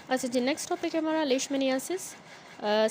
अच्छा जी, next topic है हमारा लेशमेनियासिस।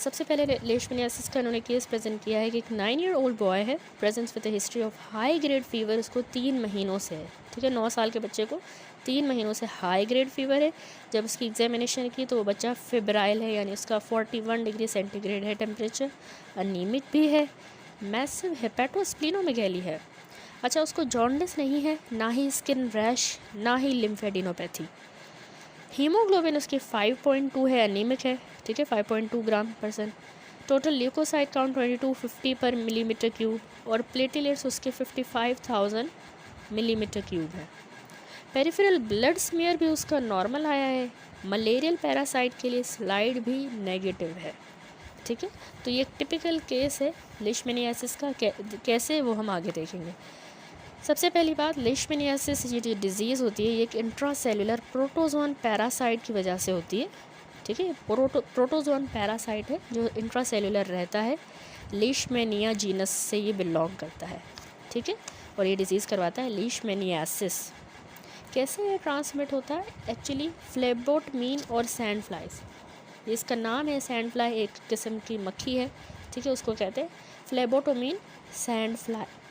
सबसे पहले लेशमेनियासिस का इन्होंने केस प्रेजेंट किया है कि एक 9 ईयर ओल्ड बॉय है, presence with the history of high grade fever. उसको 3 महीनों से है, ठीक है, 9 साल के बच्चे को 3 महीनों से हाई ग्रेड फीवर है। जब उसकी एग्जामिनेशन की तो वो बच्चा फेब्राइल है, यानी उसका 41 डिग्री सेंटीग्रेड है टेम्परेचर, अनीमिक भी है, मैसिव हेपेटोस्प्लीनोमेगैली है। अच्छा, उसको जॉन्डिस नहीं है, ना ही स्किन रैश, ना ही लिम्फेडिनोपैथी। हीमोग्लोबिन उसकी 5.2 है, एनीमिक है, ठीक है, 5.2 ग्राम परसेंट। टोटल ल्यूकोसाइट काउंट 2250 पर मिलीमीटर क्यूब, और प्लेटिलेट्स उसके 55,000 मिलीमीटर क्यूब है। पेरिफेरल ब्लड स्मीयर भी उसका नॉर्मल आया है। मलेरियल पैरासाइट के लिए स्लाइड भी नेगेटिव है, ठीक है। तो ये एक टिपिकल केस है लेशमेनियासिस का। कैसे वो हम आगे देखेंगे। सबसे पहली बात, लेशमेनियासिस ये जो डिज़ीज़ होती है ये एक इंट्रासेलुलर प्रोटोजोन पैरासाइट की वजह से होती है, ठीक है। प्रोटोजोन पैरासाइट है जो इंट्रासेलुलर रहता है, लेशमेनिया जीनस से ये बिलोंग करता है, ठीक है। और ये डिज़ीज़ करवाता है लेशमेनियासिस। कैसे ये ट्रांसमिट होता है? एक्चुअली फ्लेबोटमीन और सैंड फ्लाइज, इसका नाम है सैंड फ्लाई, एक किस्म की मक्खी है, ठीक है, उसको कहते हैं फ्लेबोटोमीन सैंड फ्लाई।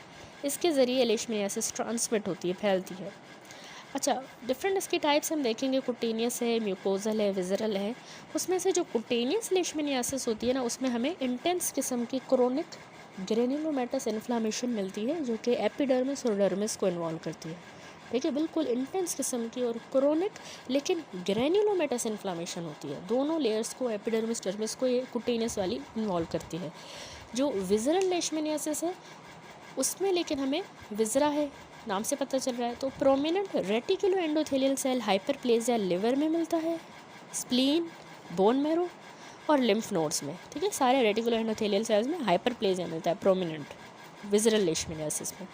इसके ज़रिए लेशमेनियासिस ट्रांसमिट होती है, फैलती है। अच्छा, डिफरेंट इसकी टाइप्स हम देखेंगे, कुटेनियस है, म्यूकोजल है, विजरल है। उसमें से जो कुटेनियस लेशमेनियासिस होती है ना, उसमें हमें इंटेंस किस्म की क्रोनिक ग्रेन्युलोमेटस इन्फ्लामेशन मिलती है जो कि एपिडर्मिस और डर्मिस को इन्वॉल्व करती है, ठीक है, बिल्कुल इंटेंस किस्म की और क्रोनिक, लेकिन ग्रेन्युलोमेटस इन्फ्लामेशन होती है। दोनों लेयर्स को, एपिडर्मिस डर्मिस को, ये कुटेनियस वाली इन्वॉल्व करती है। जो विजरल लेशमेनियासिस है उसमें लेकिन हमें विजरा है, नाम से पता चल रहा है, तो prominent reticulo endothelial cell hyperplasia liver में मिलता है, स्प्लीन, बोन मैरो और लिम्फ नोड्स में, ठीक है। सारे रेटिकुलो एंडोथेलियल सेल्स में हाइपरप्लेजिया मिलता है प्रोमिनेंट विजरल लेशमेनियासिस में।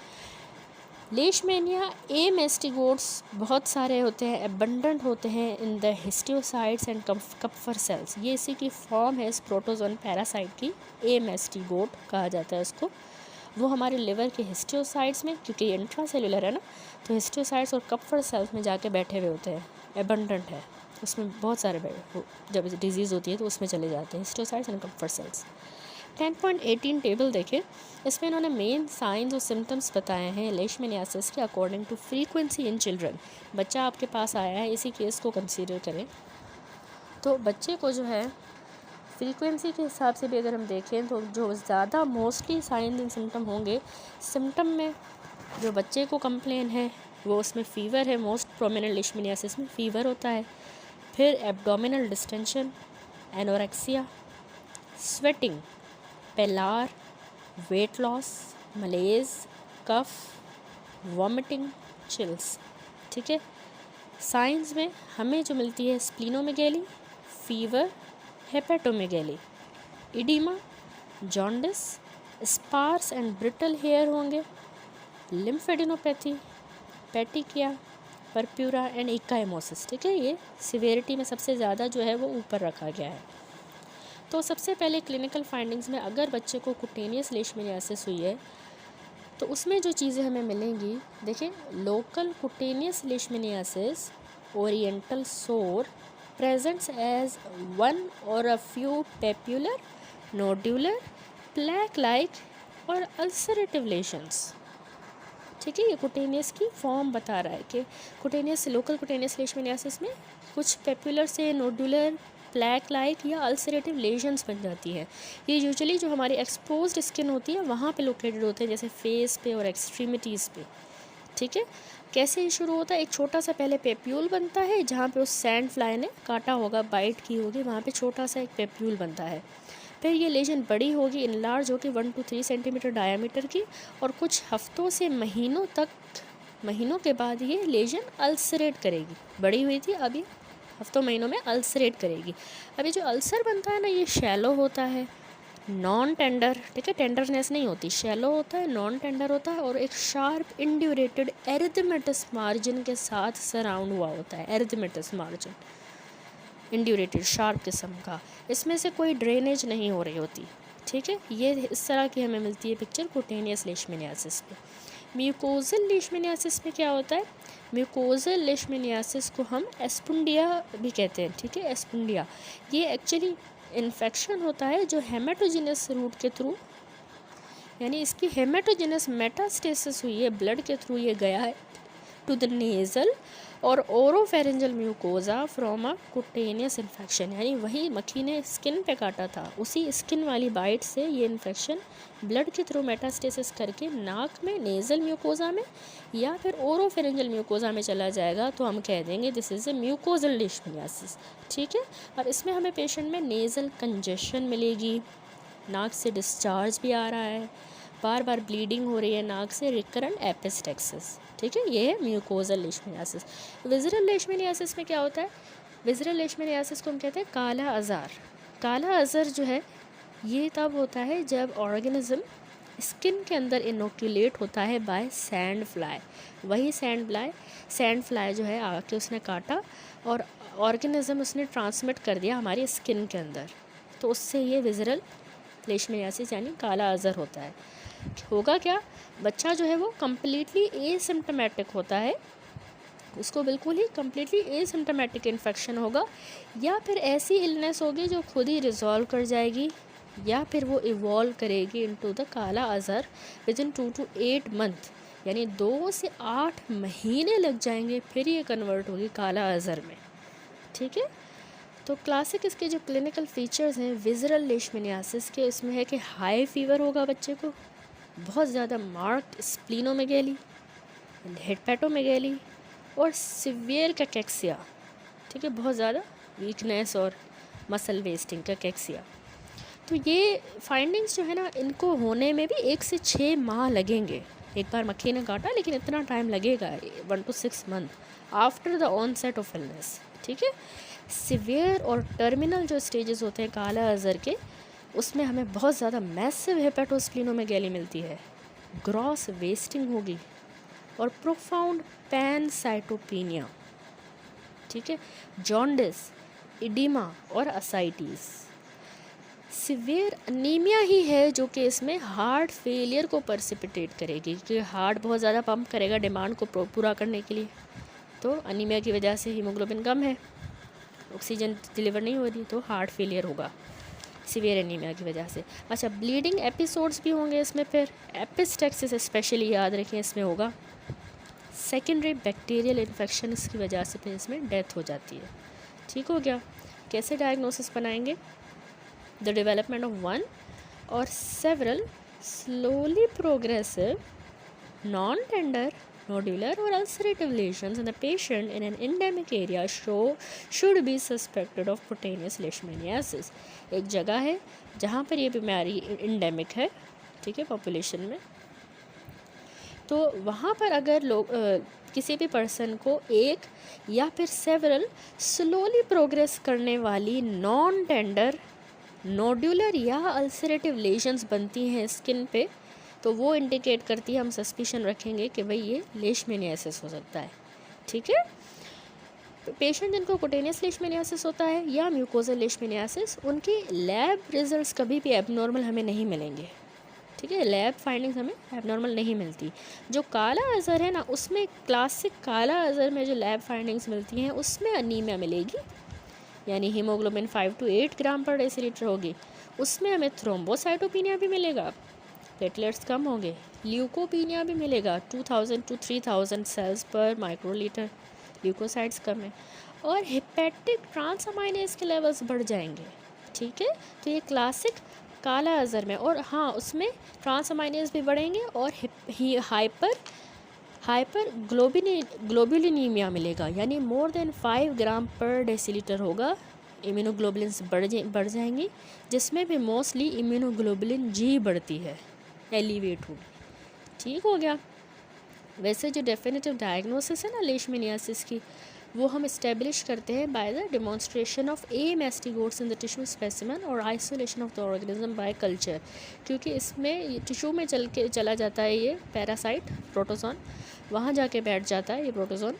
लेशमेनिया ए मेस्टिगोट्स बहुत सारे होते हैं, एबंडेंट होते हैं in the histiocytes and Kupffer cells. ये इसी की फॉर्म है इस प्रोटोजोन पैरासाइट की, ए मेस्टिगोट कहा जाता है उसको। वो हमारे लिवर के हिस्टियोसाइट्स में, क्योंकि ये इंट्रासेलुलर है ना, तो हिस्टियोसाइट्स और कप्फर सेल्स में जाके बैठे हुए होते हैं, एबंडेंट है उसमें बहुत सारे, जब डिजीज़ होती है तो उसमें चले जाते हैं histiocytes and Kupffer sales. 10.18 table देखें, इसमें इन्होंने मेन साइंस और सिम्टम्स बताए हैं लेशमेनियासिस के according to frequency in children. बच्चा आपके पास आया है, इसी केस को कंसीडर करें, तो बच्चे को जो है फ्रीक्वेंसी के हिसाब से भी अगर हम देखें तो जो ज़्यादा मोस्टली साइंस एंड सिम्टम होंगे, सिम्टम में जो बच्चे को कंप्लेन है वो उसमें फ़ीवर है, मोस्ट प्रोमिनेंट लेशमेनियासिस में फ़ीवर होता है। फिर abdominal distension, anorexia, sweating, pallor, weight loss, malaise, cough, vomiting, chills, ठीक है। साइंस में हमें जो मिलती है splenomegaly, fever, hepatomegaly, oedema, jaundice, sparse and brittle hair होंगे, lymphadenopathy, petechiae, purpura and ecchymosis, ठीक है। ये सिवियरिटी में सबसे ज़्यादा जो है वो ऊपर रखा गया है। तो सबसे पहले क्लिनिकल फाइंडिंग्स में अगर बच्चे को कुटेनियस लेशमेनियासिस हुई है तो उसमें जो चीज़ें हमें मिलेंगी, देखिए, लोकल कुटेनियस लेशमेनियासिस, ओरिएंटल सोर presents as one or a few papular, nodular, plaque-like और ulcerative lesions, ठीक है। ये कुटेनियस की फॉर्म बता रहा है कि कुटेनियस, लोकल कुटेनियस लेशमेनियासिस में कुछ पेपुलर से नोडुलर, प्लैक लाइक या अल्सरेटिव लेजन्स बन जाती हैं। ये यूजुअली जो हमारी एक्सपोज्ड स्किन होती है वहाँ पे लोकेटेड होते हैं, जैसे फेस पे और एक्सट्रीमिटीज़ पे, ठीक है। कैसे शुरू होता है? एक छोटा सा पहले पेप्यूल बनता है जहाँ पे उस सैंड फ्लाई ने काटा होगा, बाइट की होगी, वहाँ पे छोटा सा एक पेप्यूल बनता है। फिर ये लेजन बड़ी होगी, इनलार्ज होगी 1 to 3 सेंटीमीटर डायामीटर की, और कुछ हफ्तों से महीनों के बाद ये लेजन अल्सरेट करेगी। बड़ी हुई थी, अब ये हफ्तों महीनों में अल्सरेट करेगी। अब ये जो अल्सर बनता है ना, ये शैलो होता है, नॉन टेंडर, ठीक है, टेंडरनेस नहीं होती, शैलो होता है, नॉन टेंडर होता है, और एक शार्प इंड्यूरेटेड एरिथमेटस मार्जिन के साथ सराउंड हुआ होता है। एरिथमेटस मार्जिन इंड्यूरेटेड, शार्प किस्म का, इसमें से कोई ड्रेनेज नहीं हो रही होती, ठीक है। ये इस तरह की हमें मिलती है पिक्चर कुटेनियस लेशमेनियासिस पे। म्यूकोजल लेशमेनियासिस में क्या होता है? म्यूकोजल लेशमेनियासिस को हम एस्पुंडिया भी कहते हैं, ठीक है, एस्पुंडिया। ये एक्चुअली इन्फेक्शन होता है जो हेमाटोजिनस रूट के थ्रू, यानी इसकी हेमाटोजिनस मेटास्टेसिस हुई है, ब्लड के थ्रू ये गया है टू द नेज़ल और oropharyngeal mucosa from a cutaneous infection, यानी वही मक्खी ने स्किन पे काटा था, उसी स्किन वाली बाइट से ये इन्फेक्शन ब्लड के थ्रू मेटास्टेसिस करके नाक में, नेज़ल म्यूकोजा में या फिर ओरोफेरेंजल म्यूकोजा में चला जाएगा, तो हम कह देंगे दिस इज़ ए म्यूकोजल लेशमेनियासिस, ठीक है। अब इसमें हमें पेशेंट में नेज़ल कंजेशन मिलेगी, नाक से डिस्चार्ज भी आ रहा है, बार बार ब्लीडिंग हो रही है नाक से, रिकरेंट एपिस्टेक्सिस, ठीक है, ये है म्यूकोजल लेशमेनियासिस। विज़रल लेशमेनियासिस में क्या होता है? विज़रल लेशमेनियासिस को हम कहते हैं काला अज़ार। काला अज़र जो है ये तब होता है जब ऑर्गेनिज्म स्किन के अंदर इनोक्यूलेट होता है बाय सैंड फ्लाई। वही सैंड फ्लाई जो है आके उसने काटा और ऑर्गेनिज्म उसने ट्रांसमिट कर दिया हमारी स्किन के अंदर, तो उससे ये विज़रल लेशमेनियासिस यानी काला अज़र होता है। होगा क्या, बच्चा जो है वो कम्प्लीटली एसिम्प्टोमेटिक होता है, उसको बिल्कुल ही कम्प्लीटली एसिम्प्टोमेटिक इन्फेक्शन होगा, या फिर ऐसी इलनेस होगी जो खुद ही रिजॉल्व कर जाएगी, या फिर वो इवॉल्व करेगी इनटू द काला Azhar with in 2 to 8 month, यानी 2 से 8 महीने लग जाएंगे, फिर ये कन्वर्ट होगी काला अज़र में, ठीक है। तो क्लासिक इसके जो क्लिनिकल फीचर्स हैं विज़रल लेशमेनियासिस के, इसमें है कि हाई फीवर होगा बच्चे को, बहुत ज़्यादा मार्क्ड स्प्लीनोमेगेली, हेपेटोमेगेली और सिवियर कैकेक्सिया, ठीक है, बहुत ज़्यादा वीकनेस और मसल वेस्टिंग कैकेक्सिया। तो ये फाइंडिंग्स जो है ना, इनको होने में भी 1 से 6 माह लगेंगे। एक बार मक्खी ने काटा लेकिन इतना टाइम लगेगा 1 to 6 month after the onset of illness, ठीक है। सिवियर और टर्मिनल जो स्टेजेस होते हैं काला अज़र के, उसमें हमें बहुत ज़्यादा मैसिव हेपेटोस्प्लीनोमेगेली मिलती है, ग्रॉस वेस्टिंग होगी और प्रोफाउंड पैनसाइटोपिनिया, ठीक है, जॉन्डिस, इडिमा और असाइटिस। सिवियर अनीमिया ही है जो कि इसमें हार्ट फेलियर को परसिपिटेट करेगी, क्योंकि हार्ट बहुत ज़्यादा पंप करेगा डिमांड को पूरा करने के लिए, तो अनीमिया की वजह से हीमोग्लोबिन कम है, ऑक्सीजन डिलीवर नहीं हो रही, तो हार्ट फेलियर होगा सीवियर एनीमिया की वजह से। अच्छा, ब्लीडिंग एपिसोड्स भी होंगे इसमें, फिर एपिस्टेक्सिस स्पेशली याद रखें इसमें होगा, सेकेंडरी बैक्टीरियल इन्फेक्शन की वजह से फिर इसमें डेथ हो जाती है, ठीक हो गया। कैसे डायग्नोसिस बनाएंगे? द डेवलपमेंट ऑफ 1 और several slowly progressive non tender nodular or ulcerative lesions in the patient in an endemic area should be suspected of cutaneous leishmaniasis। एक जगह है जहाँ पर ये बीमारी इंडेमिक है, ठीक है, पॉपुलेशन में, तो वहाँ पर अगर लोग किसी भी पर्सन को एक या फिर सेवरल स्लोली प्रोग्रेस करने वाली नॉन टेंडर नोड्यूलर या अल्सरेटिव लेशंस बनती हैं स्किन पे, तो वो इंडिकेट करती है, हम सस्पिशन रखेंगे कि भाई ये लेशमेनियासिस हो सकता है, ठीक है। पेशेंट जिनको कुटेनियस लेशमेनियासिस होता है या म्यूकोजल लेशमेनियासिस, उनकी लैब रिजल्ट्स कभी भी एबनॉर्मल हमें नहीं मिलेंगे, ठीक है, लैब फाइंडिंग्स हमें एबनॉर्मल नहीं मिलती। जो काला अज़र है ना, उसमें क्लासिक काला अज़र में जो लैब फाइंडिंग्स मिलती हैं उसमें अनीमिया मिलेगी, यानी हीमोग्लोबिन 5 to 8 ग्राम पर डेसीलीटर होगी, उसमें हमें थ्रोम्बोसाइटोपिनिया भी मिलेगा, प्लेटलेट्स कम होंगे, ल्यूकोपीनिया भी मिलेगा 2000 to 3000 सेल्स पर माइक्रोलीटर, ल्यूकोसाइड्स कम है, और हेपेटिक ट्रांसअमाइनेज के लेवल्स बढ़ जाएंगे, ठीक है। तो ये क्लासिक काला अज़र में, और हाँ उसमें ट्रांसअमाइनेज भी बढ़ेंगे और हाइपर ग्लोबुलिनीमिया मिलेगा, यानी मोर देन 5 ग्राम पर डेसीलीटर होगा, इम्यूनोग्लोबुलिन्स बढ़ जाएंगी, जिसमें भी मोस्टली इम्यूनोग्लोबुलिन जी बढ़ती है, एलिवेट होगी, ठीक हो गया। वैसे जो डेफिनेटिव डायग्नोसिस है ना लेशमेनियासिस की, वो हम इस्टेब्लिश करते हैं by the demonstration of amastigotes in the tissue specimen और isolation of the organism by culture, क्योंकि इसमें टिश्यू में चला जाता है ये पैरासाइट प्रोटोजोन, वहाँ जाके बैठ जाता है ये प्रोटोजोन,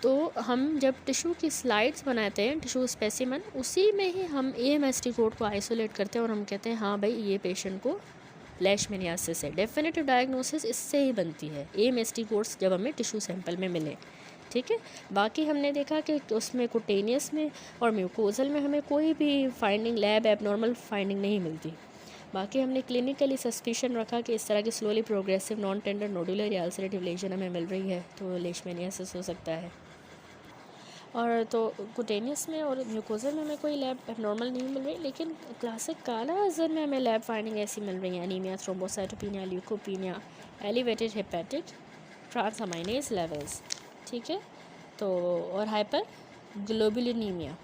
तो हम जब टिश्यू की स्लाइड्स बनाते हैं टिश्यू स्पेसिमेन, उसी में ही हम ए मैस्टिगोट को आइसोलेट करते हैं और हम कहते हैं हाँ भाई ये पेशेंट को लेशमेनियासिस है। डेफिनेटिव डायग्नोसिस इससे ही बनती है, ए मैस्टिगोट्स जब हमें टिश्यू सैंपल में मिले, ठीक है। बाकी हमने देखा कि उसमें कुटेनियस में और म्यूकोजल में हमें कोई भी फाइंडिंग लैब एबनॉर्मल फाइंडिंग नहीं मिलती। बाकी हमने क्लिनिकली सस्पिशन रखा कि इस तरह की slowly progressive non tender nodular या अल्सरेटिव लेशन हमें मिल रही है, तो लेशमेनियासिस हो सकता है। और तो कुटेनियस में और म्यूकोजल में हमें कोई लैब एबनॉर्मल नहीं मिल रही, लेकिन क्लासिक काला अज़र में हमें लैब फाइंडिंग ऐसी मिल रही है, anaemia, thrombocytopenia, leukopenia, elevated hepatic transaminase levels, ठीक है, तो और हाइपर ग्लोबुलिनीमिया।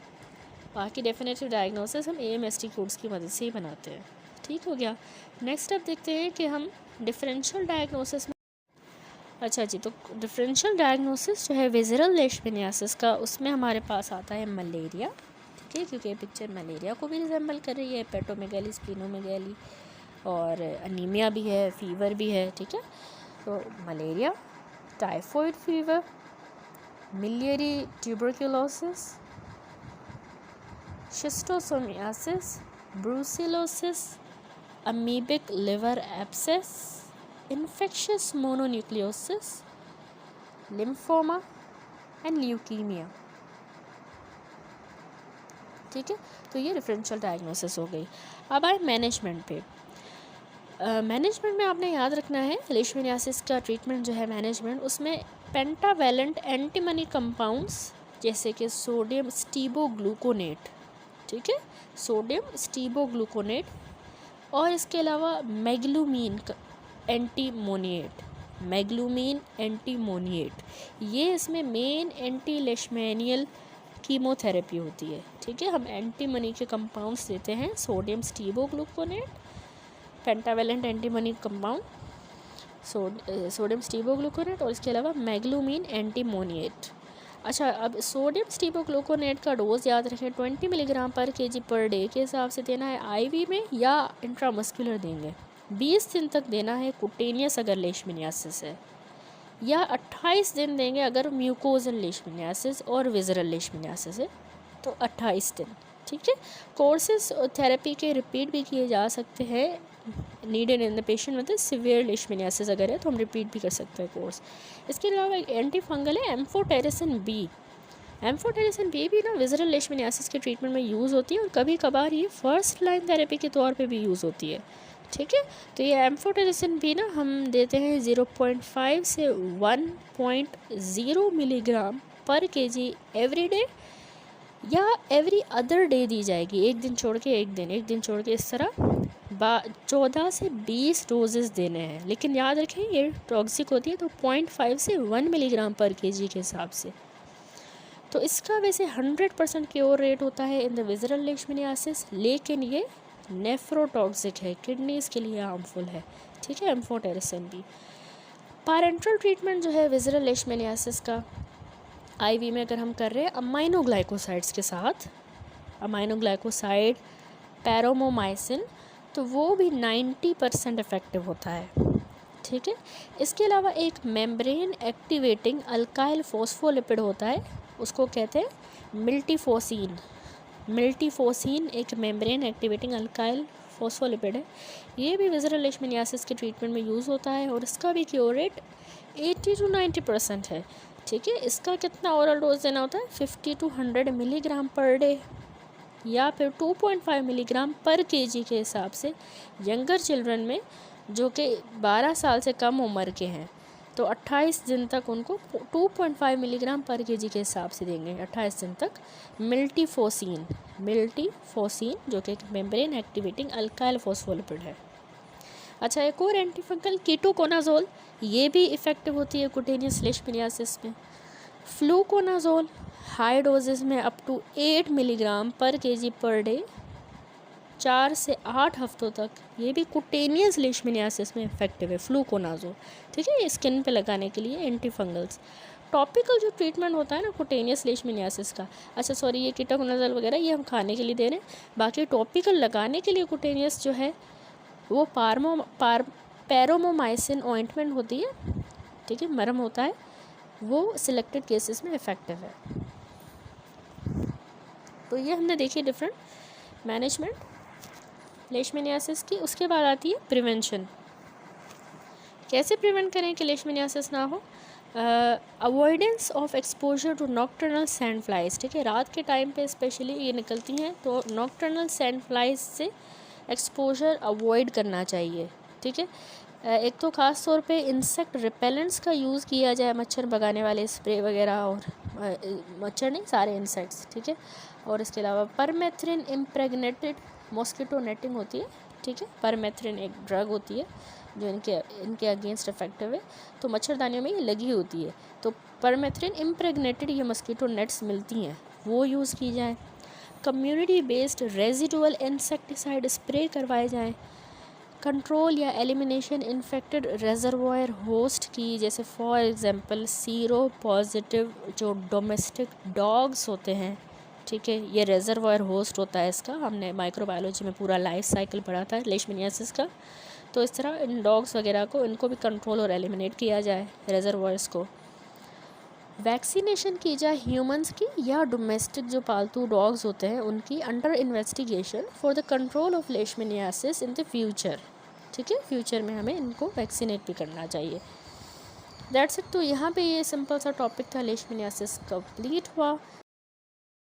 बाकी डेफिनेटिव डायग्नोसिस हम AMST कोड्स की मदद से ही बनाते हैं। ठीक हो गया। नेक्स्ट अब देखते हैं कि हम डिफरेंशियल डायग्नोसिस में, अच्छा जी, तो डिफरेंशियल डायग्नोसिस जो है विज़रल लेशमेनियासिस का, उसमें हमारे पास आता है मलेरिया, ठीक है, क्योंकि ये पिक्चर मलेरिया को भी रिजेंबल कर रही है, हेपेटोमेगैली, स्प्लीनोमेगैली, और अनीमिया भी है, फीवर भी है, ठीक है। तो malaria, typhoid fever, miliary tuberculosis, schistosomiasis, brucellosis, amoebic liver abscess, infectious mononucleosis, lymphoma and leukaemia, ठीक है। तो ये डिफरेंशियल डायग्नोसिस हो गई। अब आए मैनेजमेंट पे। मैनेजमेंट में आपने याद रखना है लेशमेनियासिस का ट्रीटमेंट जो है मैनेजमेंट, उसमें पेंटावेलेंट एंटीमनी कंपाउंड्स जैसे कि सोडियम स्टीबोग्लूकोनेट, ठीक है, सोडियम स्टीबोग्लूकोनेट, और इसके अलावा मैग्लूमीन एंटीमोनिएट, ये इसमें मेन एंटी लेशमेनियल कीमोथेरेपी होती है, ठीक है। हम एंटीमनी के कंपाउंड्स देते हैं, sodium stibogluconate, pentavalent antimony compound, sodium stibogluconate, और इसके अलावा मैग्लूमीन एंटीमोनिएट। अच्छा, अब सोडियम स्टीबोग्लूकोनेट का डोज याद रखें, 20 मिलीग्राम पर kg पर डे के हिसाब से देना है, IV में या इंट्रामस्कुलर देंगे। 20 दिन तक देना है कुटेनियस अगर लेशमेनियासिस है, या 28 दिन देंगे अगर म्यूकोजल लेशमेनियासिस और विज़रल लेशमेनियासिस है, तो 28 दिन, ठीक है। कोर्सेस थेरेपी के रिपीट भी किए जा सकते हैं, नीडेड इन द पेशेंट मतलब सिवियर लेशमेनियासिस अगर है तो हम रिपीट भी कर सकते हैं कोर्स। इसके अलावा एक एंटी फंगल है एम्फोटेरिसिन बी भी ना विज़रल लेशमेनियासिस के ट्रीटमेंट में यूज़ होती है, और कभी कभार ये फर्स्ट लाइन थेरेपी के तौर पे भी यूज़ होती है, ठीक है। तो ये एम्फोटेरिसिन भी ना हम देते हैं 0.5 से 1.0 मिलीग्राम पर kg एवरी डे, या एवरी अदर डे दी जाएगी, एक दिन छोड़ के एक दिन छोड़ के, इस तरह 14 से 20 डोजेस देने हैं। लेकिन याद रखें ये टॉक्सिक होती है, तो 0.5 से 1 मिलीग्राम पर kg के हिसाब से। तो इसका वैसे 100% क्योर रेट होता है इन द विज़रल लेशमेनियासिस, लेकिन ये नेफ्रोटॉक्सिक है, किडनीज़ के लिए हार्मफुल है, ठीक है, एम्फोटेरिसिन भी। पैरेंटल ट्रीटमेंट जो है विज़रल लेशमेनियासिस का IV में अगर हम कर रहे हैं अमाइनोग्लाइकोसाइड्स के साथ, अमाइनोग्लाइकोसाइड, पैरोमोमाइसिन, तो वो भी 90% इफ़ेक्टिव होता है, ठीक है। इसके अलावा एक मेम्ब्रेन एक्टिवेटिंग अल्काइल फोस्फोलिपिड होता है, उसको कहते हैं मिल्टीफोसिन एक मेम्ब्रेन एक्टिवेटिंग अल्काइल फोस्फोलिपिड है। ये भी विज़रल लेशमेनियासिस के ट्रीटमेंट में यूज़ होता है, और इसका भी क्योर रेट 80 to 90% है, ठीक है। इसका कितना ओरल डोज देना होता है, 50 to 100 मिलीग्राम पर डे, या फिर 2.5 मिलीग्राम पर kg के हिसाब से यंगर चिल्ड्रन में जो कि 12 साल से कम उम्र के हैं, तो 28 दिन तक उनको 2.5 मिलीग्राम पर kg के हिसाब से देंगे 28 दिन तक। मिल्टीफोसिन जो कि मेम्ब्रेन एक्टिवेटिंग अल्काइल फोस्फोलिपिड है। अच्छा, एक और एंटीफंगल कीटोकोनाजोल, ये भी इफ़ेक्टिव होती है कुटेनियस लेशमेनियासिस में। फ्लूकोनाजोल हाई डोजेस में अप टू 8 मिलीग्राम पर kg पर डे 4 से 8 हफ्तों तक, ये भी कुटेनियस लेशमेनियासिस में इफेक्टिव है फ्लूकोनाजोल, ठीक है, ये स्किन पे लगाने के लिए एंटीफंगल्स। टॉपिकल जो ट्रीटमेंट होता है ना कुटेनियस लेशमेनियासिस का, अच्छा सॉरी, ये कीटोकोनाजोल वगैरह ये हम खाने के लिए दे रहे हैं, बाकी टॉपिकल लगाने के लिए कुटेनियस जो है वो पैरोमोमाइसिन ऑइंटमेंट होती है, ठीक है, मरहम होता है, वो सिलेक्टेड केसेस में इफ़ेक्टिव है। तो ये हमने देखी डिफरेंट मैनेजमेंट लेशमेनियासिस की। उसके बाद आती है प्रिवेंशन, कैसे प्रिवेंट करें कि लेशमेनियासिस ना हो। Avoidance of exposure to nocturnal sand flies, ठीक है, रात के टाइम पे स्पेशली ये निकलती हैं, तो नॉक्टर्नल सैंड फ्लाइज से एक्सपोजर अवॉइड करना चाहिए, ठीक है। एक तो ख़ास तौर पे इंसेक्ट रिपेलेंट्स का यूज़ किया जाए, मच्छर भगाने वाले स्प्रे वगैरह, और मच्छर नहीं, सारे इंसेक्ट्स, ठीक है। और इसके अलावा परमेथ्रिन इम्प्रेगनेटेड मॉस्किटो नेटिंग होती है, ठीक है। परमेथ्रिन एक ड्रग होती है जो इनके अगेंस्ट इफेक्टिव है, तो मच्छरदानियों में ये लगी होती है, तो परमेथ्रिन इम्प्रेगनेटेड ये मस्कीटो नेट्स मिलती हैं, वो यूज़ की जाए। Community based residual insecticide spray करवाए जाएँ। कंट्रोल या एलिमिनेशन इन्फेक्टेड रेजरवॉयर होस्ट की, जैसे फॉर एग्जांपल सीरो पॉजिटिव जो डोमेस्टिक डॉग्स होते हैं, ठीक है, ये रेजरवॉयर होस्ट होता है इसका, हमने माइक्रोबायोलॉजी में पूरा लाइफ साइकिल पढ़ा था लेशमनियासिस का। तो इस तरह इन डॉग्स वगैरह को, इनको भी कंट्रोल और एलिमिनेट किया जाए, रेजरवॉयर्स को। वैक्सीनेशन की जाए ह्यूमंस की या डोमेस्टिक जो पालतू डॉग्स होते हैं उनकी, under investigation for the control of leishmaniasis in the future, ठीक है, फ्यूचर में हमें इनको वैक्सीनेट भी करना चाहिए। That's it. तो यहाँ पे ये सिंपल सा टॉपिक था, लेशमनियासिस कंप्लीट हुआ।